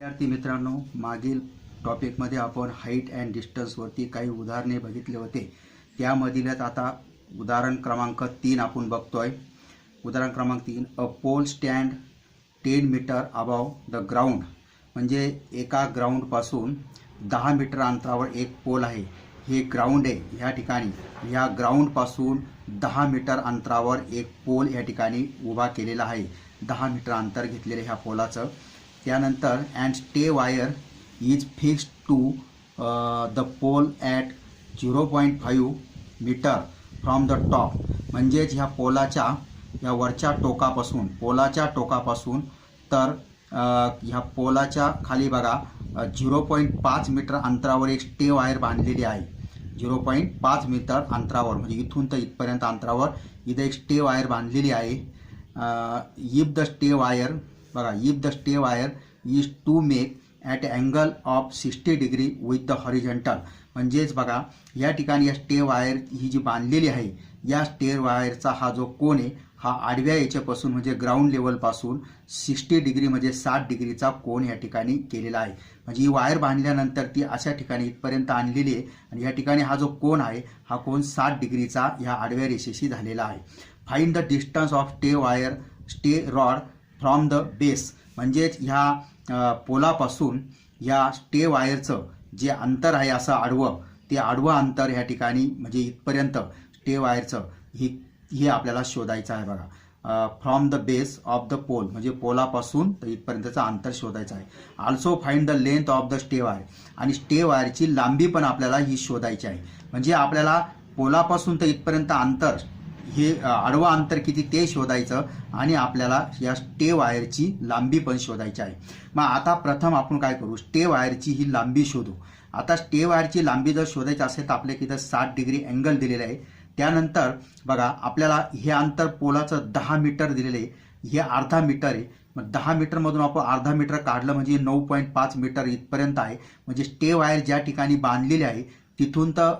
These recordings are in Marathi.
विद्यार्थी मित्रांनो, मागील टॉपिकमध्ये आपण हाईट अँड डिस्टन्सवरती काही उदाहरणे बघितले होते. त्यामधीलच आता उदाहरण क्रमांक 3 आपण बघतोय. उदाहरण क्रमांक 3, a pole stand 10 metre above the ground. म्हणजे एका ग्राउंडपासून 10 मीटर अंतरावर एक पोल आहे. हे ग्राउंड आहे. ह्या ठिकाणी ह्या ग्राउंडपासून 10 मीटर अंतरावर एक पोल या ठिकाणी उभा केलेला आहे. 10 मीटर अंतर घेतलेले ह्या पोलाचं. त्यानंतर and stay wire is fixed to the pole at 0.5 metre from the top. म्हणजेच ह्या पोलाच्या या वरच्या टोकापासून तर ह्या पोलाच्या खाली बघा 0.5 मीटर अंतरावर एक स्टे वायर बांधलेली आहे. 0.5 मीटर अंतरावर म्हणजे इथून तर इथपर्यंत अंतरावर इथं एक स्टे वायर बांधलेली आहे. इफ द स्टे वायर बघा, if the stay wire is to make at angle of 60 degree with the horizontal. म्हणजेच बघा, या ठिकाणी या स्टे वायर ही जी बांधलेली आहे, या स्टे वायरचा हा जो कोन आहे हा आडव्या याच्यापासून म्हणजे ग्राउंड लेवलपासून 60 डिग्री म्हणजे 60 डिग्रीचा कोन या ठिकाणी केलेला आहे. म्हणजे ही वायर बांधल्यानंतर ती अशा ठिकाणी इथपर्यंत आणलेली आहे आणि या ठिकाणी हा जो कोन आहे हा कोन 60 डिग्रीचा ह्या आडव्या रेषेशी झालेला आहे. Find the distance of stay rod from the base. म्हणजेच ह्या पोलापासून या स्टे वायरचं जे अंतर आहे असं आडवं, ते आडवं अंतर ह्या ठिकाणी म्हणजे इथपर्यंत स्टे वायरचं हे आपल्याला शोधायचं आहे. बघा, from the base of the pole म्हणजे पोलापासून तर इथपर्यंतचं अंतर शोधायचं आहे. Also find the length of the stay wire. आणि स्टे वायरची लांबी पण आपल्याला ही शोधायची आहे. म्हणजे आपल्याला पोलापासून तर इथपर्यंत अंतर हे आडवा अंतर किती ते शोधायचं आणि आपल्याला या स्टे वायरची लांबी पण शोधायची आहे. मग आता प्रथम आपण काय करू, स्टे वायरची ही लांबी शोधू. आता स्टे वायरची लांबी जर शोधायची असेल तर आपल्या इथं 60 डिग्री अँगल दिलेलं आहे. त्यानंतर बघा, आपल्याला हे अंतर पोलाचं 10 मीटर दिलेलं आहे. हे अर्धा मीटर आहे. मग 10 मीटरमधून आपण अर्धा मीटर काढलं म्हणजे 9.5 मीटर इथपर्यंत आहे. म्हणजे स्टे वायर ज्या ठिकाणी बांधलेली आहे तिथून तर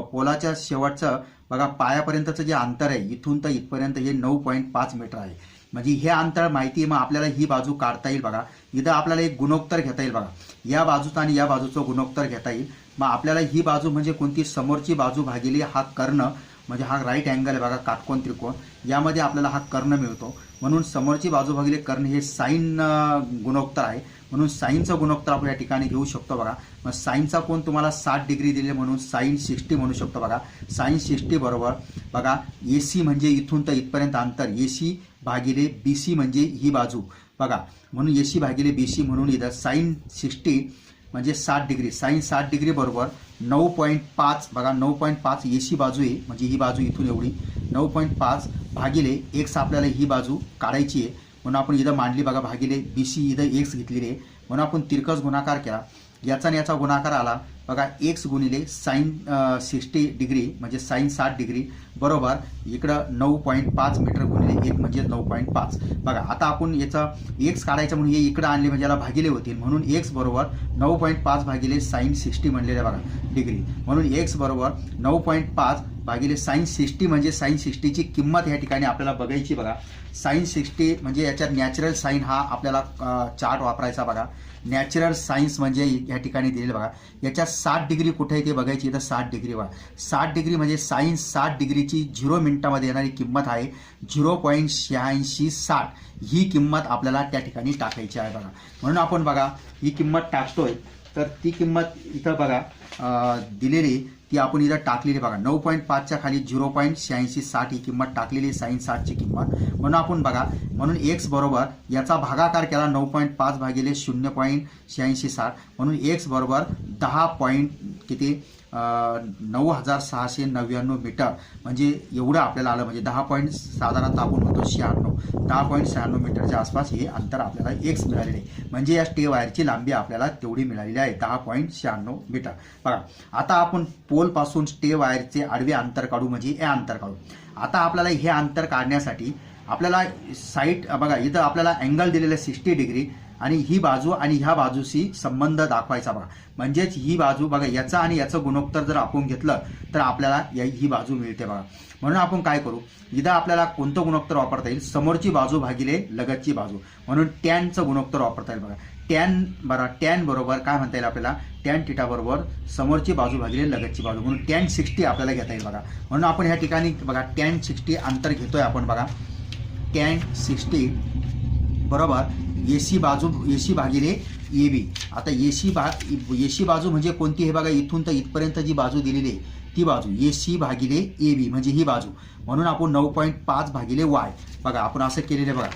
पोलाच्या शेवटचं बघा पायापर्यंतचं जे अंतर आहे इथून तर इथपर्यंत हे 9.5 मीटर आहे. म्हणजे हे अंतर माहिती आहे. मग आपल्याला ही बाजू काढता येईल. बघा, इथं आपल्याला एक गुणोत्तर घेता येईल. बघा, या बाजूचं आणि या बाजूचं गुणोत्तर घेता येईल. मग आपल्याला ही बाजू म्हणजे कोणती, समोरची बाजू भागिले हा कर्ण, म्हणजे हा राईट अँगल आहे बघा, काटकोन त्रिकोण, यामध्ये आपल्याला हा कर्ण मिळतो. म्हणून समोरची बाजू भागिले कर्ण हे साईन गुणोत्तर आहे. म्हणून साईनचं गुणोत्तर आपण या ठिकाणी घेऊ शकतो. बघा, मग साईनचा कोन तुम्हाला 60 डिग्री दिले म्हणून साईन 60 म्हणू शकतो. बघा, साईन 60 बरोबर बघा AC म्हणजे इथून तर इथपर्यंत अंतर, AC भागिले BC म्हणजे ही बाजू बघा, म्हणून AC भागिले BC म्हणून इथं साईन 60 म्हणजे 60 डिग्री, साईन 60 डिग्री बरोबर 9.5 बघा, 9.5 AC बाजू आहे म्हणजे ही बाजू इथून एवढी 9.5 भागिले x आपल्याला ही बाजू काढायची आहे म्हणून आपण इथं मांडली. बघा, भागिले BC इथं x घेतलेली आहे म्हणून आपण तिरकस गुणाकार केला. याचा आणि याचा गुणाकार आला बघा, x गुणिले साईन 60 डिग्री म्हणजे साईन 60 डिग्री बरोबर इकडं 9.5 मीटर गुणिले 1 म्हणजे 9.5. बघा, आता आपण याचा x काढायचं म्हणून हे इकडं आणले म्हणजे याला भागिले होतील म्हणून x बरोबर 9.5 भागिले साईन 60 म्हणलेले बघा डिग्री, म्हणून x बरोबर 9.5 भागिले साईन 60 म्हणजे साईन 60ची किंमत या ठिकाणी आपल्याला बघायची. बघा, साईन 60 म्हणजे याच्यात नॅचरल साईन हा आपल्याला चार्ट वापरायचा. बघा, नॅचरल सायन्स म्हणजे या ठिकाणी दिलेलं बघा, याच्यात 60 डिग्री कुठे आहे ते बघायची. इथं 60 डिग्री बघा, 60 डिग्री म्हणजे साईन 60 डिग्रीची 0 मिनिटामध्ये येणारी किंमत आहे 0.8660. ही किंमत आपल्याला त्या ठिकाणी टाकायची आहे. बघा, म्हणून आपण बघा ही किंमत टाकतोय तर ती किंमत इथं बघा दिलेली ती आपण इथं टाकलेली. बघा, 9.5च्या खाली 0.8660 ही किंमत टाकलेली साईन 60ची किंमत. म्हणून आपण बघा, म्हणून x बरोबर याचा भागाकार केला 9.5 भागिले 0.8660 म्हणून x बरोबर 10 किती 9699 मीटर म्हणजे एवढं आपल्याला आलं. म्हणजे 10 साधारणतः आपण म्हणतो 10.96 मीटरच्या आसपास हे अंतर आपल्याला x मिळालेले आहे. म्हणजे या स्टे वायरची लांबी आपल्याला तेवढी मिळालेली आहे 10.96 मीटर. बघा, आता आपण पोलपासून स्टे वायरचे आडवे अंतर काढू म्हणजे हे अंतर काढू. आता आपल्याला हे अंतर काढण्यासाठी आपल्याला साईड बघा, इथं आपल्याला अँगल दिलेलं 60 डिग्री आणि ही बाजू आणि ह्या बाजूशी संबंध दाखवायचा. बघा, म्हणजेच ही बाजू बघा, याचा आणि याचं गुणोत्तर जर आपण घेतलं तर आपल्याला ही बाजू मिळते. बघा, म्हणून आपण काय करू, इथं आपल्याला कोणतं गुणोत्तर वापरता येईल, समोरची बाजू भागिले लगतची बाजू म्हणून टॅनचं गुणोत्तर वापरता येईल. बघा, टॅन बरोबर काय म्हणता येईल आपल्याला, टॅन थिटा बरोबर समोरची बाजू भागिले लगतची बाजू, म्हणून टॅन 60 आपल्याला घेता येईल बघा. म्हणून आपण ह्या ठिकाणी बघा टॅन 60 अंतर घेतोय आपण बघा. टॅन 60 बरोबर एसी भागिले ए बी. आता एसी बाजू म्हणजे कोणती हे बघा, इथून तर इथपर्यंत जी बाजू दिलेली आहे ती बाजू एसी भागिले ए बी म्हणजे ही बाजू, म्हणून आपण 9.5 भागिले वाय बघा आपण असं केलेलं आहे बघा.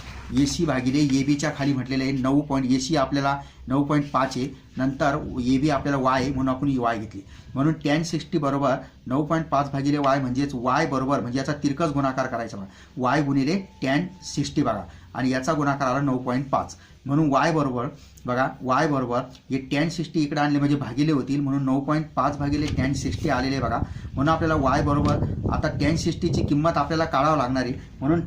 एसी भागिले ए बीच्या खाली म्हटलेलं आहे 9. एसी आपल्याला 9.5 आहे, नंतर ए बी आपल्याला वाय आहे म्हणून आपण वाय घेतली. म्हणून टॅन 60 बरोबर 9.5 भागिले वाय म्हणजेच वाय बरोबर म्हणजे याचा तिरकस गुणाकार करायचा बघा. वाय गुणिले टॅन 60 बघा आणि याचा गुणाकार आला 9.5, म्हणून वाय बरोबर बघा वाय बरोबर हे टॅन 60 इकडे आणले म्हणजे भागिले होतील, म्हणून 9.5 भागिले टॅन 60 आलेले बघा. म्हणून आपल्याला वाय बरोबर आता टॅन 60ची किंमत आपल्याला काढावं लागणार आहे, म्हणून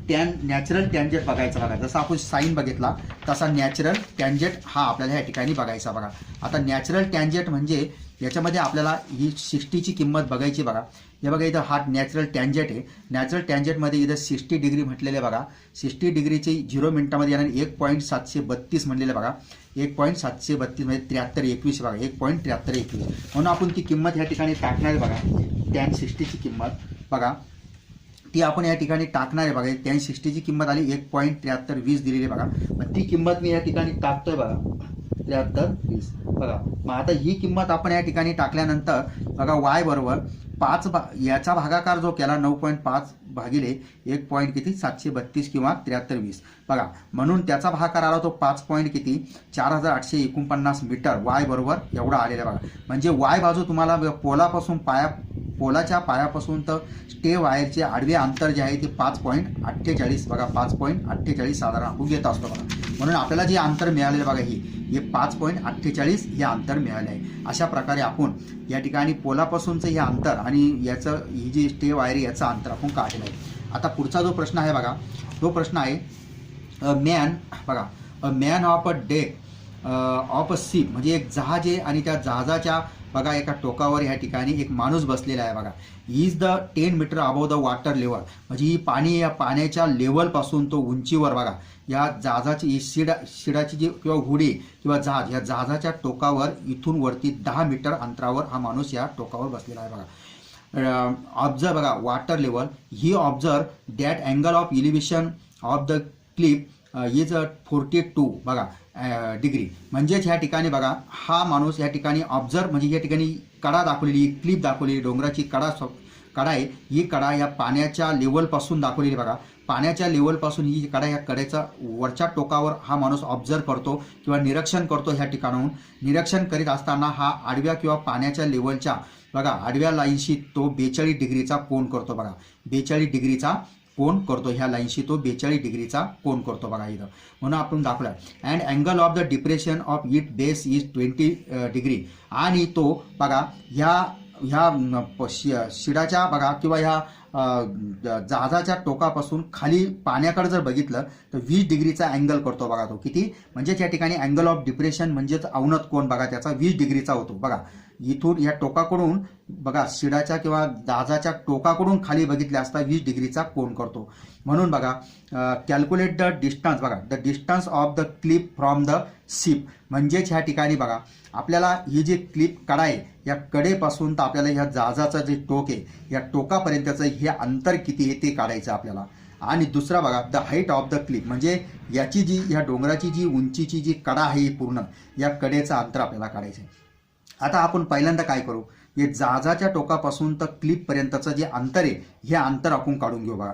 नॅचरल टॅन्जेंट बघायचा बघा. जसं आपण साईन बघितला तसा नॅचरल टॅन्जेंट हा आपल्याला ह्या ठिकाणी बघायचा बघा. आता नॅचरल टॅन्जेंट म्हणजे याच्यामध्ये आपल्याला ही 60ची किंमत बघायची बघा. हे बघा इथं हा नॅचरल टॅन्जेंट आहे. नॅचरल टॅन्जेंटमध्ये इथं 60 डिग्री म्हटलेले बघा. 60 डिग्रीची 0 मिनिटामध्ये येणार 1.732 म्हणलेलं बघा. 1.732 म्हणजे 7321 बघा. 1.7321 म्हणून आपण ती किंमत ह्या ठिकाणी टाकणार आहे बघा. टॅन 60ची किंमत बघा ती आपण या ठिकाणी टाकणार आहे बघा. टॅन 60ची किंमत आली 1.7320 दिलेली बघा. मग ती किंमत मी या ठिकाणी टाकतोय बघा 7320 बघा. मग आता ही किंमत आपण या ठिकाणी टाकल्यानंतर बघा वाय बरोबर 5 याचा भागाकार जो केला 9.5 भागिले 1.732 किंवा 7320 बघा. म्हणून त्याचा भागाकार आला तो 5 किती 4849 मीटर. वाय बरोबर एवढा आलेला बघा. म्हणजे वाय बाजू तुम्हाला पोलाच्या पायापासून तर स्टे वायरचे आडवे अंतर जे आहे ते 5.48 बघा. 5.48 साधारण आपण घेत असतो बघा. म्हणून आपल्याला जे अंतर मिळालेलं बघा हे 5.48 हे अंतर मिळाले आहे. अशा प्रकारे आपण या ठिकाणी पोलापासूनचं हे अंतर आणि याचं ही जी स्टे वायर याचं अंतर आपण काढलेलं आहे. आता पुढचा जो प्रश्न आहे बघा तो प्रश्न आहे मॅन बघा. A man of a deck of a ship म्हणजे एक जहाज आहे आणि त्या जहाजाच्या बघा एका टोकावर या ठिकाणी एक माणूस बसलेला आहे बघा. Is the 10 metre above the water level म्हणजे ही पाणी या पाण्याच्या लेवलपासून तो उंचीवर बघा या जहाजाची शिडाची जी किंवा होडी किंवा जहाज या जहाजाच्या टोकावर इथून वरती 10 मीटर अंतरावर हा माणूस या टोकावर बसलेला आहे बघा. ऑब्झर्व बघा water level he observe that angle of elevation of the clip is 42 बघा डिग्री. म्हणजेच ह्या ठिकाणी बघा हा माणूस या ठिकाणी ऑब्झर्व म्हणजे या ठिकाणी कडा दाखवलेली क्लिप दाखवलेली डोंगराची कडा आहे. ही कडा या पाण्याच्या लेवलपासून दाखवलेली बघा. पाण्याच्या लेवलपासून ही कडा या कडेचा वरच्या टोकावर हा माणूस ऑब्झर्व करतो किंवा निरीक्षण करतो. ह्या ठिकाणाहून निरीक्षण करीत असताना हा आडव्या किंवा पाण्याच्या लेवलच्या बघा आडव्या लाईनशी तो 42 डिग्रीचा कोन करतो बघा. 42 डिग्रीचा कोन करतो. ह्या लाईनशी तो 42 डिग्रीचा कोन करतो बघा इथं. म्हणून आपण दाखवला and angle of the depression of it base is 20 degree. आणि तो बघा ह्या शिडाच्या बघा किंवा ह्या जहाजाच्या टोकापासून खाली पाण्याकडे जर बघितलं तर 20 डिग्रीचा अँगल करतो बघा तो. किती म्हणजेच या ठिकाणी अँगल ऑफ डिप्रेशन म्हणजेच अवनत कोन बघा त्याचा 20 डिग्रीचा होतो बघा. इथून या टोकाकडून बघा शिडाच्या किंवा जहाजाच्या टोकाकडून खाली बघितले असता 20 डिग्रीचा कोन करतो. म्हणून बघा कॅल्क्युलेट द डिस्टन्स बघा the distance of the clip from the ship. म्हणजेच ह्या ठिकाणी बघा आपल्याला ही जी क्लिप कडा आहे या कडेपासून तर आपल्याला ह्या जहाजाचं जे टोक आहे या टोकापर्यंतचं हे अंतर किती आहे ते काढायचं आपल्याला. आणि दुसरा बघा the height of the clip म्हणजे याची जी ह्या डोंगराची जी उंचीची जी कडा आहे पूर्ण या कडेचं अंतर आपल्याला काढायचं आहे. आता आपण पहिल्यांदा काय करू हे जहाजाच्या टोकापासून तर क्लिपपर्यंतचं जे अंतर आहे हे अंतर आपण काढून घेऊ बघा.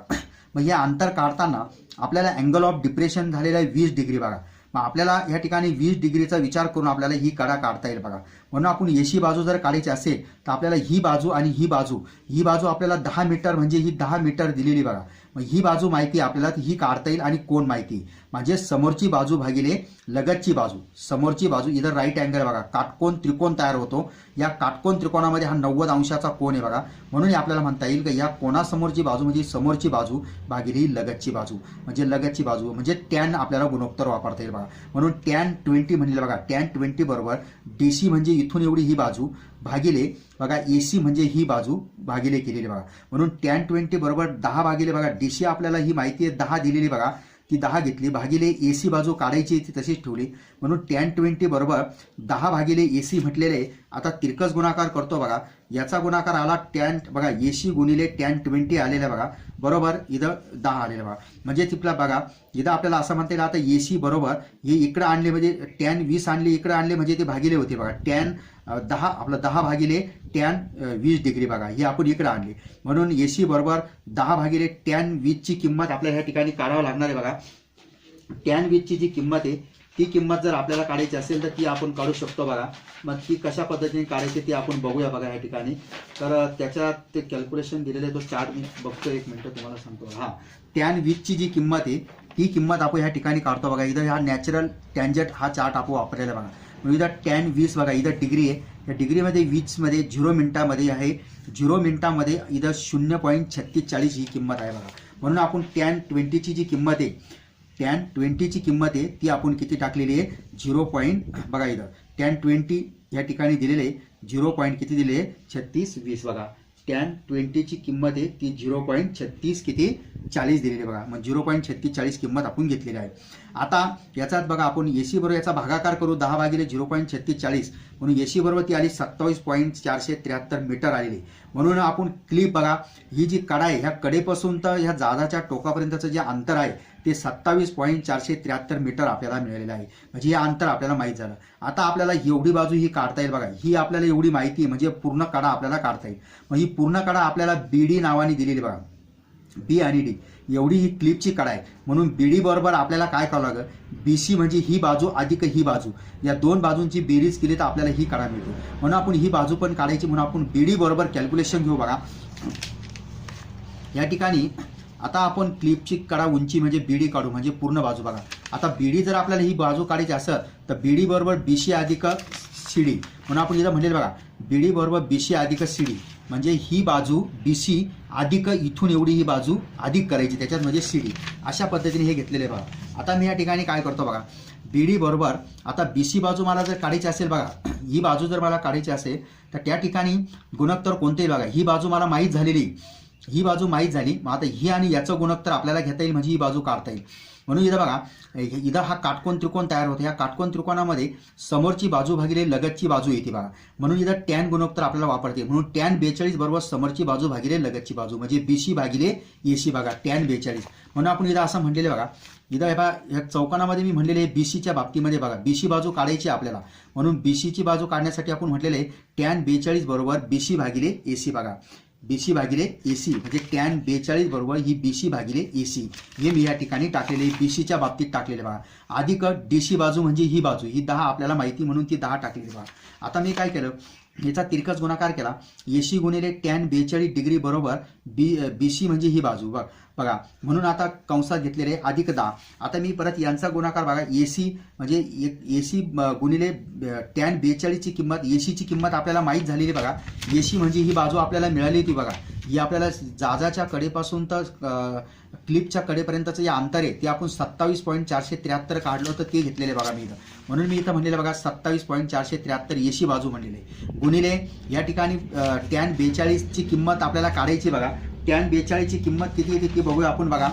मग हे अंतर काढताना आपल्याला अँगल ऑफ डिप्रेशन झालेला आहे 20 डिग्री बघा. मग आपल्याला या ठिकाणी 20 डिग्रीचा विचार करून आपल्याला ही कडा काढता येईल बघा. म्हणून आपण एसी बाजू जर काढायची असेल तर आपल्याला ही बाजू आणि ही बाजू आपल्याला 10 मीटर म्हणजे ही 10 मीटर दिलेली बघा. मग ही बाजू माहिती आपल्याला ही काढता येईल आणि कोण माहिती म्हणजे समोरची बाजू भागिले लगतची बाजू. समोरची बाजू इथं राईट अँगल बघा काटकोन त्रिकोण तयार होतो. या काटकोन त्रिकोणामध्ये हा 90 अंशाचा कोन आहे बघा. म्हणून आपल्याला म्हणता येईल की या कोणासमोरची बाजू म्हणजे समोरची बाजू भागिले ही लगतची बाजू म्हणजे लगतची बाजू म्हणजे टॅन आपल्याला गुणोत्तर वापरता येईल बघा. म्हणून टॅन 20 म्हणले बघा. टॅन 20 बरोबर डीसी म्हणजे इथून एवढी ही बाजू भागिले बघा एसी म्हणजे ही बाजू भागिले केलेली बघा. म्हणून टॅन 20 बरोबर 10 भागिले बघा डीसी आपल्याला ही माहिती आहे 10 दिलेली बघा. ती 10 घेतली, भागिले AC बाजू काढायची ती तशीच ठेवली, म्हणून tan 20 बरोबर 10 भागिले AC म्हटलेले. आता तिरकस गुणाकार करतो बघा, याचा गुणाकार आला tan बघा AC गुणिले tan 20 आलेला बघा, बरोबर इथं 10 आलेलं बघा. म्हणजे तिथला बघा इथं आपल्याला असं म्हणता येईल आता AC बरोबर हे इकडं आणले म्हणजे tan 20 आणले इकडं आणले म्हणजे ते भागिले होते बघा, tan 10 आपलं 10 भागिले tan 20 डिग्री बघा हे आपण इकडं आणले, म्हणून AC बरोबर 10 भागिले tan 20 ची किंमत आपल्याला ह्या ठिकाणी काढावं लागणार आहे बघा. tan 20 ची जी किंमत आहे ती किंमत जर आपल्याला काढायची असेल तर ती आपण काढू शकतो बघा. मग ती कशा पद्धतीने काढायची ती आपण बघूया बघा या ठिकाणी. तर त्याच्यात ते कॅल्क्युलेशन दिलेलं आहे, तो चार्ट मी बघतो, एक मिनिट तुम्हाला सांगतो. हां, tan 20 ची जी किंमत आहे ती किंमत आपण ह्या ठिकाणी काढतो बघा. इथं हा नॅचरल टँजंट हा चार्ट आपण वापरलेला बघा. मग इथं tan 20 बघा, इथं डिग्री आहे, या डिग्रीमध्ये 20 मध्ये 0 मिनिटामध्ये आहे, 0 मिनिटामध्ये इथं 0.36 ही किंमत आहे बघा. म्हणून आपण tan 20 ची जी किंमत आहे, tan 20 ची किंमत आहे ती आपण किती टाकलेली आहे 0. बघा इथं tan 20 या ठिकाणी दिलेले आहे 0. किती दिले 3620 बघा. tan 20 ची किंमत आहे ती 0.36 किती 40 दिलेली बघा. मग 0.36 किंमत आपण घेतलेली आहे. आता याचाच बघा आपण AC बरोबर याचा भागाकार करू, 10 भागिले 0.36 म्हणून AC बरोबर ती आली 27.473 मीटर आलेली. म्हणून आपण क्लिप बघा, ही जी कडा आहे ह्या कडेपासून तर ह्या जहाजाच्या टोकापर्यंतचं जे अंतर आहे ते 27.473 मीटर आपल्याला मिळालेलं आहे. म्हणजे हे अंतर आपल्याला माहीत झालं. आता आपल्याला एवढी बाजू ही काढता येईल बघा, ही आपल्याला एवढी माहिती आहे म्हणजे पूर्ण कडा आपल्याला काढता येईल. मग ही पूर्ण कडा आपल्याला BD नावाने दिलेली बघा, B आणि D एवढी ही क्लिपची कडा आहे. म्हणून BD बरोबर आपल्याला काय करावं लागेल, BC म्हणजे ही बाजू अधिक ही बाजू, या दोन बाजूंची बेरीज केली तर आपल्याला ही कडा मिळतो. म्हणून आपण ही बाजू पण काढायची, म्हणून आपण BD बरोबर कॅल्क्युलेशन घेऊ बघा. या ठिकाणी आता आपण क्लिपची कडा उंची म्हणजे BD काढू, म्हणजे पूर्ण बाजू बघा. आता BD जर आपल्याला ही बाजू काढायची असेल तर BD बरोबर BC अधिक CD, म्हणून आपण इथं म्हणलेलं बघा BD बरोबर BC अधिक CD, म्हणजे ही बाजू BC अधिक इथून एवढी ही बाजू अधिक करायची त्याच्यात म्हणजे CD. अशा पद्धतीने हे घेतलेले बघा. आता मी या ठिकाणी काय करतो बघा, BD बरोबर आता BC बाजू मला जर काढायची असेल बघा, ही बाजू जर मला काढायची असेल तर त्या ठिकाणी गुणोत्तर कोणतेही बघा, ही बाजू मला माहीत झालेली, ही बाजू माहीत झाली. मग आता ही आणि याचं गुणोत्तर आपल्याला घेता येईल म्हणजे ही बाजू काढता येईल. म्हणून इथं बघा इथं हा काटकोन त्रिकोण तयार होतो. या काटकोन त्रिकोणामध्ये समोरची बाजू भागिले लगतची बाजू येते बघा. म्हणून इथं टॅन गुणोत्तर आपल्याला वापरते. म्हणून tan 42 बरोबर समोरची बाजू भागिले लगतची बाजू म्हणजे BC भागिले AC बघा, tan 42. म्हणून आपण इथं असं म्हणलेलं बघा, इथं बघा या चौकानामध्ये मी म्हणलेले BCच्या बाबतीमध्ये बघा BC बाजू काढायची आपल्याला. म्हणून BCची बाजू काढण्यासाठी आपण म्हटलेले tan 42 बरोबर BC भागिले AC बघा, BC भागिले AC म्हणजे tan 42 बरोबर ही BC भागिले AC हे मी या ठिकाणी टाकलेले, BCच्या बाबतीत टाकलेले बघा. अधिक DC बाजू म्हणजे ही बाजू, ही 10 आपल्याला माहिती म्हणून ती 10 टाकलेली बघा. आता मी काय केलं, याचा तिरकस गुणाकार केला, AC गुणिले tan 42 डिग्री बरोबर BC म्हणजे ही बाजू बघा. म्हणून आता कंसात घेतलेले अधिक 10. आता मी परत यांचा गुणाकार बघा, AC म्हणजे AC गुणिले tan 42 ची किंमत, AC ची किंमत आपल्याला माहीत झालेली बघा. AC म्हणजे ही बाजू आपल्याला मिळाली होती बघा, ही आपल्याला जहाजाच्या कडेपासून तर क्लिपच्या कडेपर्यंतचं जे अंतर आहे ते आपण 27.473 काढलं होतं ते घेतलेले बघा मी इथं. म्हणून मी इथं म्हणलेलं बघा 27.473 AC बाजू म्हणलेले गुणिले या ठिकाणी tan 42 ची किंमत आपल्याला काढायची बघा. tan 42 ची किंमत किती येते ती बघूया आपण बघा.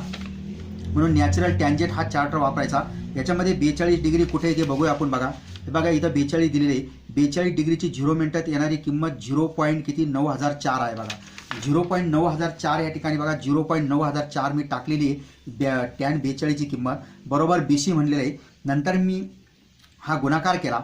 म्हणून नॅचरल टँजंट हा चार्ट वापरायचा. याच्यामध्ये 42 डिग्री कुठे येते बघूया आपण बघा. हे बघा इथं 42 दिलेले, 42 डिग्रीची 0 मिनिटात येणारी किंमत 0.9004 आहे बघा. 0.9004 या ठिकाणी बघा 0.9004 मी टाकलेली आहे tan 42 ची किंमत बरोबर BC म्हणलेलं आहे. नंतर मी हा गुणाकार केला,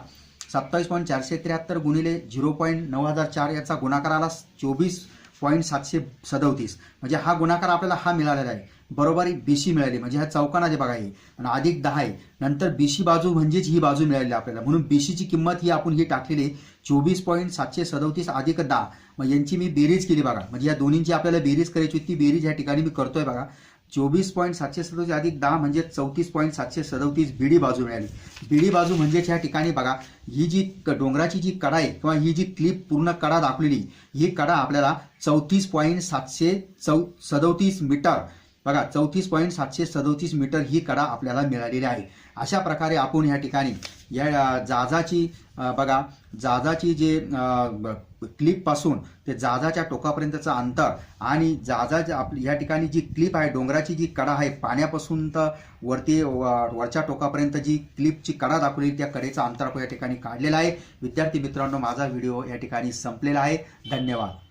27.473 गुणिले 0.9004 याचा गुणाकार आला 24.737 म्हणजे हा गुणाकार आपल्याला हा मिळालेला आहे बरोबर BC मिळाली. म्हणजे हा चौकाना जे बघा हे आणि अधिक 10 आहे, नंतर BC बाजू म्हणजेच ही बाजू मिळाली आपल्याला. म्हणून BC ची किंमत ही आपण ही टाकलेली 24.737 अधिक 10. मग यांची मी बेरीज केली बघा, म्हणजे या दोन्हींची आपल्याला बेरीज करायची होती, ती बेरीज या ठिकाणी मी करतोय बघा. 24.737 अधिक 10 म्हणजे 34.737 BD बाजू मिळाली. BD बाजू म्हणजेच ह्या ठिकाणी बघा ही जी डोंगराची जी कडा आहे किंवा ही जी क्लिप पूर्ण कडा दाखवलेली, ही कडा आपल्याला 34.737 मीटर बघा, 34.737 मीटर ही कडा आपल्याला मिळालेली आहे. अशा प्रकारे आपण ह्या ठिकाणी जहाजाची बघा जहाजाची जे क्लिपपासून ते जहाजाच्या टोकापर्यंतचं अंतर आणि जहाजाच्या आपली या ठिकाणी जी क्लिप आहे डोंगराची जी कडा आहे पाण्यापासून तर वरच्या टोकापर्यंत जी क्लिपची कडा दाखवली त्या कडेचं अंतर आपण या ठिकाणी काढलेलं आहे. विद्यार्थी मित्रांनो, माझा व्हिडिओ या ठिकाणी संपलेला आहे. धन्यवाद.